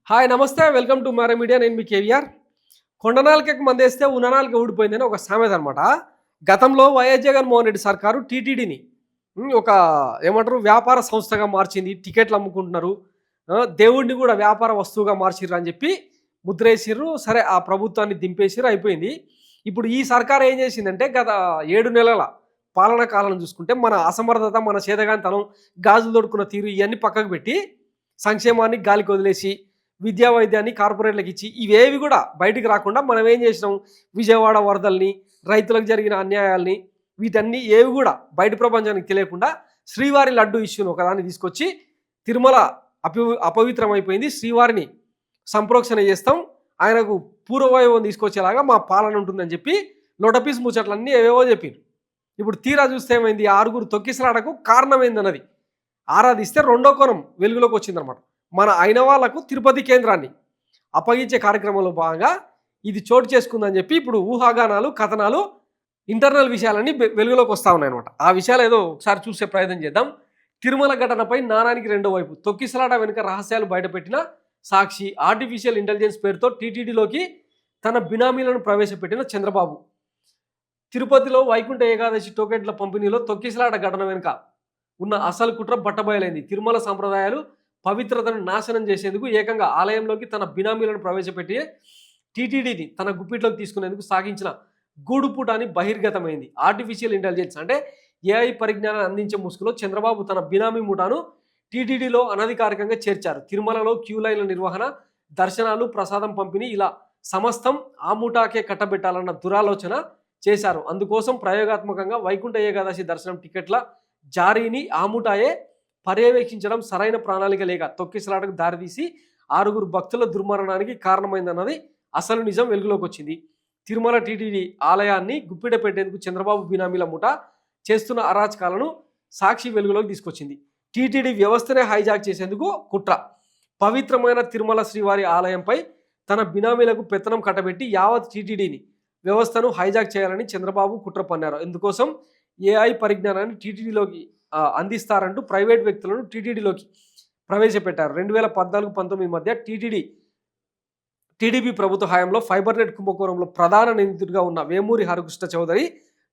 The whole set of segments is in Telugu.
హాయ్ నమస్తే వెల్కమ్ టు మారా మీడియా. నేను మీ కేవీఆర్. కొండనాలికకి మందేస్తే ఉన్ననాలిక ఊడిపోయిందని ఒక సామెత అనమాట. గతంలో వైఎస్ జగన్మోహన్ రెడ్డి సర్కారు టీటీడీని ఒక ఏమంటారు వ్యాపార సంస్థగా మార్చింది. టికెట్లు అమ్ముకుంటున్నారు, దేవుడిని కూడా వ్యాపార వస్తువుగా మార్చిర్రు అని చెప్పి ముద్రేసిర్రు. సరే, ఆ ప్రభుత్వాన్ని దింపేసిర్రు, అయిపోయింది. ఇప్పుడు ఈ సర్కారు ఏం చేసిందంటే గత 7 నెలల పాలనా కాలం చూసుకుంటే మన అసమర్థత, మన చేతగానితనం, గాజులు దొడుకున్న తీరు ఇవన్నీ పక్కకు పెట్టి సంక్షేమాన్ని గాలికి వదిలేసి విద్యా వైద్యాన్ని కార్పొరేట్లకు ఇచ్చి ఇవేవి కూడా బయటికి రాకుండా మనం ఏం చేసినాం, విజయవాడ వరదల్ని, రైతులకు జరిగిన అన్యాయాల్ని, వీటన్నీ ఏవి కూడా బయట ప్రపంచానికి తెలియకుండా శ్రీవారి లడ్డు ఇష్యూను ఒకదాన్ని తీసుకొచ్చి తిరుమల అపవిత్రమైపోయింది, శ్రీవారిని సంప్రోక్షణ చేస్తాం, ఆయనకు పూర్వవైభవం తీసుకొచ్చేలాగా మా పాలన ఉంటుందని చెప్పి లోటపీస్ ముచ్చట్లన్నీ ఏవేవో చెప్పారు. ఇప్పుడు తీరా చూస్తే ఏమైంది, 6 తొక్కిసలాడకు కారణమైందన్నది ఆరాధిస్తే రెండో కోణం వెలుగులోకి వచ్చిందనమాట. మన అయిన వాళ్లకు తిరుపతి కేంద్రాన్ని అప్పగించే కార్యక్రమంలో భాగంగా ఇది చోటు చేసుకుందని చెప్పి ఇప్పుడు ఊహాగానాలు, కథనాలు, ఇంటర్నల్ విషయాలన్నీ వెలుగులోకి వస్తూ ఉన్నాయన్నమాట. ఆ విషయాలు ఏదో ఒకసారి చూసే ప్రయత్నం చేద్దాం. తిరుమల ఘటనపై నాణానికి రెండో వైపు, తొక్కిసలాట వెనుక రహస్యాలు బయటపెట్టిన సాక్షి, ఆర్టిఫిషియల్ ఇంటెలిజెన్స్ పేరుతో టీటీడీలోకి తన బినామీలను ప్రవేశపెట్టిన చంద్రబాబు, తిరుపతిలో వైకుంఠ ఏకాదశి టోకెట్ల పంపిణీలో తొక్కిసలాట ఘటన వెనుక ఉన్న అసలు కుట్ర బట్టబయలైంది. తిరుమల సంప్రదాయాలు, పవిత్రతను నాశనం చేసేందుకు ఏకంగా ఆలయంలోకి తన బినామీలను ప్రవేశపెట్టి టీటీడీని తన గుప్పిట్లోకి తీసుకునేందుకు సాగించిన గూడుపుటాని బహిర్గతమైంది. ఆర్టిఫిషియల్ ఇంటెలిజెన్స్ అంటే ఏఐ పరిజ్ఞానాన్ని అందించే ముసుగులో చంద్రబాబు తన బినామీ ముఠాను టీటీడీలో అనధికారికంగా చేర్చారు. తిరుమలలో క్యూ లైన్ల నిర్వహణ, దర్శనాలు, ప్రసాదం పంపిణీ, ఇలా సమస్తం ఆ ముఠాకే కట్టబెట్టాలన్న దురాలోచన చేశారు. అందుకోసం ప్రయోగాత్మకంగా వైకుంఠ ఏకాదశి దర్శనం టికెట్ల జారీని ఆ ముఠాయే పర్యవేక్షించడం సరైన ప్రణాళిక లేక తొక్కిసలాటకు దారితీసి 6 భక్తుల దుర్మరణానికి కారణమైందన్నది అసలు నిజం వెలుగులోకి వచ్చింది. తిరుమల టీటీడీ ఆలయాన్ని గుప్పిట పెట్టేందుకు చంద్రబాబు బినామీల ముఠ చేస్తున్న అరాచకాలను సాక్షి వెలుగులోకి తీసుకొచ్చింది. టీటీడీ వ్యవస్థనే హైజాక్ చేసేందుకు కుట్ర. పవిత్రమైన తిరుమల శ్రీవారి ఆలయంపై తన బినామీలకు పెత్తనం కట్టబెట్టి యావత్ టీటీడీని వ్యవస్థను హైజాక్ చేయాలని చంద్రబాబు కుట్ర పన్నారు. ఇందుకోసం ఏఐ పరిజ్ఞానాన్ని టీటీడీలోకి అందిస్తారంటూ ప్రైవేట్ వ్యక్తులను టీటీడీలోకి ప్రవేశపెట్టారు. 2014-19 మధ్య టీడీపీ ప్రభుత్వ హయాంలో ఫైబర్నెట్ కుంభకోణంలో ప్రధాన నిందితుడిగా ఉన్న వేమూరి హరికృష్ణ చౌదరి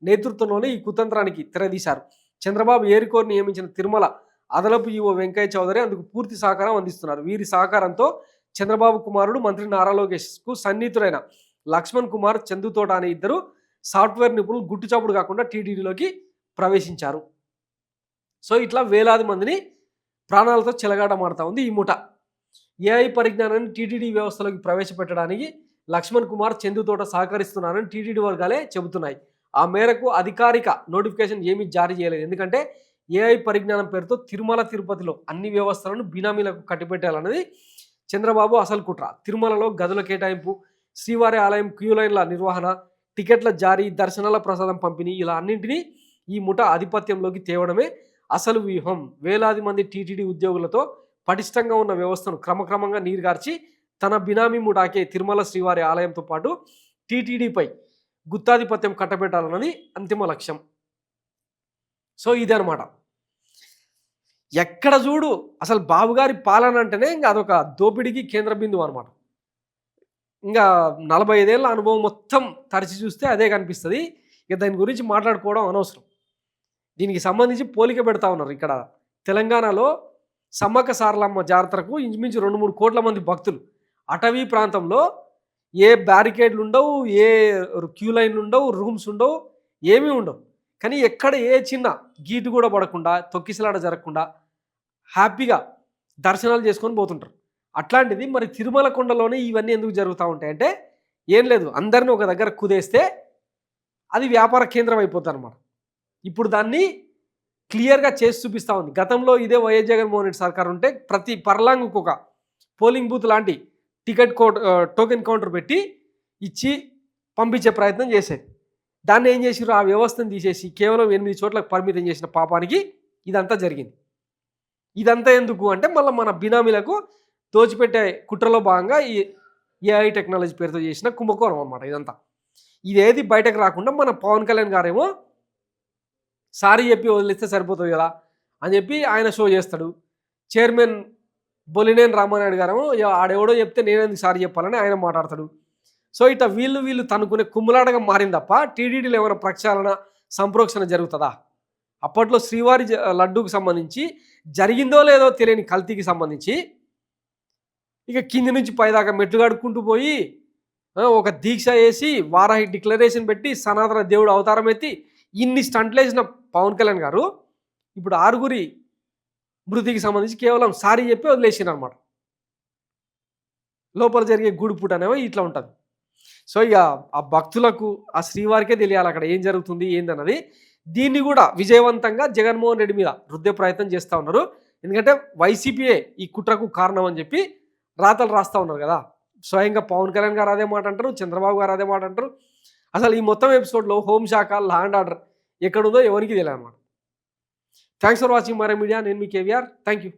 నేతృత్వంలోనే ఈ కుతంత్రానికి తెరదీశారు. చంద్రబాబు ఏరికోర్ నియమించిన తిరుమల అదనపు ఈవో వెంకయ్య చౌదరి అందుకు పూర్తి సహకారం అందిస్తున్నారు. వీరి సహకారంతో చంద్రబాబు కుమారుడు మంత్రి నారా లోకేష్కు సన్నిహితుడైన లక్ష్మణ్ కుమార్, చందుతోట అనే ఇద్దరు సాఫ్ట్వేర్ నిపుణులు గుట్టుచప్పుడు కాకుండా టీటీడీలోకి ప్రవేశించారు. సో ఇట్లా వేలాది మందిని ప్రాణాలతో చెలగాటమాడుతూ ఉంది ఈ ముఠ. ఏఐ పరిజ్ఞానాన్ని టీటీడీ వ్యవస్థలోకి ప్రవేశపెట్టడానికి లక్ష్మణ్ కుమార్, చందుతోట సహకరిస్తున్నారని టీటీడీ వర్గాలే చెబుతున్నాయి. ఆ మేరకు అధికారిక నోటిఫికేషన్ ఏమీ జారీ చేయలేదు. ఎందుకంటే ఏఐ పరిజ్ఞానం పేరుతో తిరుమల తిరుపతిలో అన్ని వ్యవస్థలను బినామీలకు కట్టిపెట్టాలన్నది చంద్రబాబు అసలు కుట్ర. తిరుమలలో గదుల కేటాయింపు, శ్రీవారి ఆలయం క్యూ లైన్ల నిర్వహణ, టికెట్ల జారీ, దర్శనాల ప్రసాదం పంపిణీ, ఇలా అన్నింటినీ ఈ ముఠ ఆధిపత్యంలోకి తేవడమే అసలు వ్యూహం. వేలాది మంది టీటీడీ ఉద్యోగులతో పటిష్టంగా ఉన్న వ్యవస్థను క్రమక్రమంగా నీరుగార్చి తన బినామీ ముఠాకే తిరుమల శ్రీవారి ఆలయంతో పాటు టీటీడీపై గుత్తాధిపత్యం కట్టబెట్టాలన్నది అంతిమ లక్ష్యం. సో ఇదే అనమాట. ఎక్కడ చూడు అసలు బాబుగారి పాలన అంటేనే ఇంకా అదొక దోపిడీకి కేంద్ర బిందువు అనమాట. ఇంకా 45 ఏళ్ళ అనుభవం మొత్తం తరచి చూస్తే అదే కనిపిస్తుంది. ఇక దాని గురించి మాట్లాడుకోవడం అనవసరం. దీనికి సంబంధించి పోలిక పెడతా ఉన్నారు. ఇక్కడ తెలంగాణలో సమ్మక్క సారలమ్మ జాతరకు ఇంచుమించు 2-3 కోట్ల మంది భక్తులు. అటవీ ప్రాంతంలో ఏ బ్యారికేడ్లు ఉండవు, ఏ క్యూ లైన్లు ఉండవు, రూమ్స్ ఉండవు, ఏమీ ఉండవు. కానీ ఎక్కడ ఏ చిన్న గీటు కూడా పడకుండా, తొక్కిసలాట జరగకుండా హ్యాపీగా దర్శనాలు చేసుకొని పోతుంటారు. అట్లాంటిది మరి తిరుమల కొండలోనే ఇవన్నీ ఎందుకు జరుగుతూ ఉంటాయంటే ఏం లేదు, అందరినీ ఒక దగ్గర కుదేస్తే అది వ్యాపార కేంద్రం అయిపోతుంది అనమాట. ఇప్పుడు దాన్ని క్లియర్గా చేసి చూపిస్తూ ఉంది. గతంలో ఇదే వైఎస్ జగన్మోహన్ రెడ్డి సర్కార్ ఉంటే ప్రతి పర్లాంగుకు ఒక పోలింగ్ బూత్ లాంటి టోకెన్ కౌంటర్ పెట్టి ఇచ్చి పంపించే ప్రయత్నం చేసేది. దాన్ని ఏం చేసిర్రు, ఆ వ్యవస్థను తీసేసి కేవలం 8 చోట్లకు పరిమితం చేసిన పాపానికి ఇదంతా జరిగింది. ఇదంతా ఎందుకు అంటే మళ్ళీ మన బినామీలకు దోచిపెట్టే కుట్రలో భాగంగా ఈ ఏఐ టెక్నాలజీ పేరుతో చేసిన కుంభకోణం అనమాట ఇదంతా. ఇదేది బయటకు రాకుండా మన పవన్ కళ్యాణ్ గారేమో సారీ చెప్పి వదిలిస్తే సరిపోతుంది కదా అని చెప్పి ఆయన షో చేస్తాడు. చైర్మన్ బొలినేని రామానాయుడు గారు ఆడెవడో చెప్తే నేనెందుకు సారి చెప్పాలని ఆయన మాట్లాడతాడు. సో ఇట్లా వీళ్ళు తనుకునే కుమ్ములాటగా మారింది తప్ప టీటీడీలో ఏమైనా ప్రక్షాళన సంప్రోక్షణ జరుగుతుందా? అప్పట్లో శ్రీవారి లడ్డూకి సంబంధించి జరిగిందో లేదో తెలియని కల్తీకి సంబంధించి ఇక కింది నుంచి పైదాకా మెట్లు కడుక్కుంటూ పోయి ఒక దీక్ష వేసి వారాహి డిక్లరేషన్ పెట్టి సనాతన దేవుడు అవతారం ఎత్తి ఇన్ని స్టంట్లు వేసిన పవన్ కళ్యాణ్ గారు ఇప్పుడు 6 మృతికి సంబంధించి కేవలం సారీ చెప్పి వదిలేసిన అనమాట. లోపల జరిగే గూడుపుట అనేవి ఇట్లా ఉంటుంది. సో ఇక ఆ భక్తులకు ఆ శ్రీవారికే తెలియాలి అక్కడ ఏం జరుగుతుంది ఏందన్నది. దీన్ని కూడా విజయవంతంగా జగన్మోహన్ రెడ్డి మీద రుద్దే ప్రయత్నం చేస్తూ ఉన్నారు. ఎందుకంటే వైసీపీయే ఈ కుట్రకు కారణం అని చెప్పి రాతలు రాస్తూ ఉన్నారు కదా. స్వయంగా పవన్ కళ్యాణ్ గారు అదే మాట అంటారు, చంద్రబాబు గారు అదే మాట అంటారు. అసలు ఈ మొత్తం ఎపిసోడ్లో హోంశాఖ, లా అండ్ ఆర్డర్ ఎక్కడుందో ఎవరికి తెలియదు అనమాట. థ్యాంక్స్ ఫర్ వాచింగ్ మరే మీడియా. నేను మీ కేవీఆర్. Thank you.